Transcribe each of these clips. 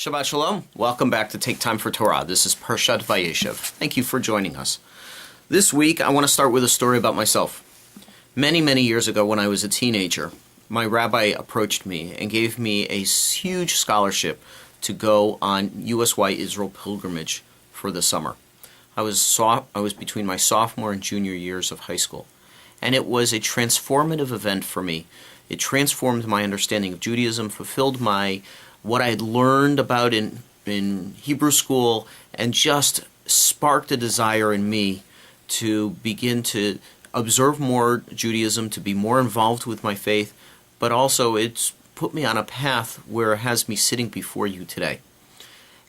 Shabbat Shalom. Welcome back to Take Time for Torah. This is Parshat Vayeshev. Thank you for joining us. This week, I want to start with a story about myself. Many, many years ago when I was a teenager, my rabbi approached me and gave me a huge scholarship to go on USY Israel pilgrimage for the summer. I was between my sophomore and junior years of high school, and it was a transformative event for me. It transformed my understanding of Judaism, fulfilled what I had learned about in Hebrew school, and just sparked a desire in me to begin to observe more Judaism, to be more involved with my faith, but also it's put me on a path where it has me sitting before you today.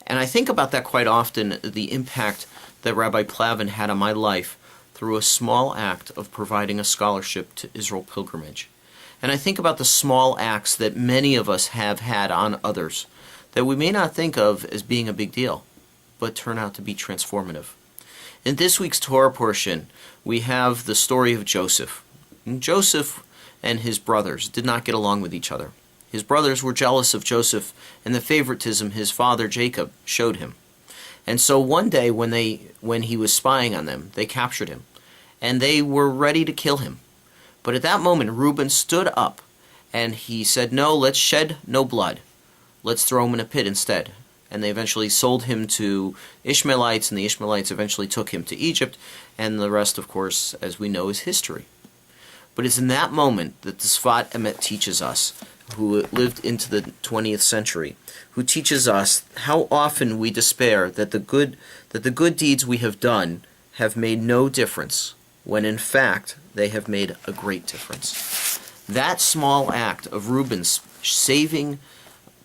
And I think about that quite often, the impact that Rabbi Plavin had on my life through a small act of providing a scholarship to Israel pilgrimage. And I think about the small acts that many of us have had on others that we may not think of as being a big deal, but turn out to be transformative. In this week's Torah portion, we have the story of Joseph. And Joseph and his brothers did not get along with each other. His brothers were jealous of Joseph and the favoritism his father Jacob showed him. And so one day when he was spying on them, they captured him, and they were ready to kill him. But at that moment, Reuben stood up, and he said, "No, let's shed no blood. Let's throw him in a pit instead." And they eventually sold him to Ishmaelites, and the Ishmaelites eventually took him to Egypt, and the rest, of course, as we know, is history. But it's in that moment that the Sfat Emet teaches us, who lived into the 20th century, who teaches us how often we despair that the good deeds we have done have made no difference, when in fact they have made a great difference. That small act of Reuben's saving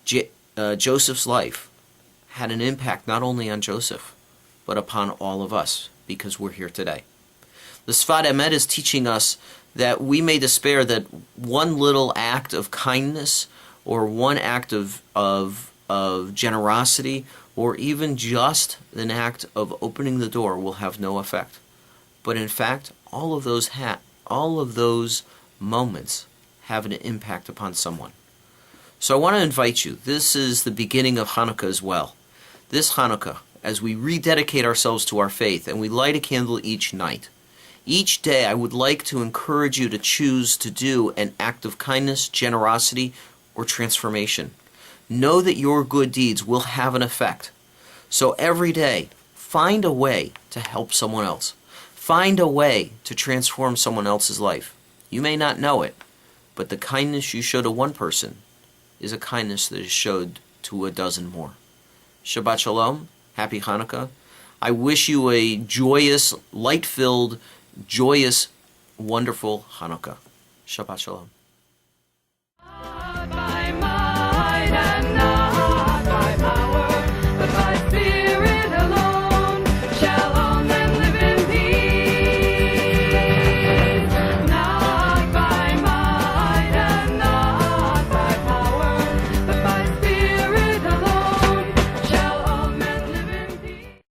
Joseph's life had an impact not only on Joseph, but upon all of us, because we're here today. The Sfat Emet is teaching us that we may despair that one little act of kindness, or one act of generosity, or even just an act of opening the door will have no effect. But in fact, all of those moments have an impact upon someone. So I want to invite you. This is the beginning of Hanukkah as well. This Hanukkah, as we rededicate ourselves to our faith and we light a candle each night, each day I would like to encourage you to choose to do an act of kindness, generosity, or transformation. Know that your good deeds will have an effect. So every day, find a way to help someone else. Find a way to transform someone else's life. You may not know it, but the kindness you show to one person is a kindness that is showed to a dozen more. Shabbat Shalom. Happy Hanukkah. I wish you a joyous, light-filled, joyous, wonderful Hanukkah. Shabbat Shalom.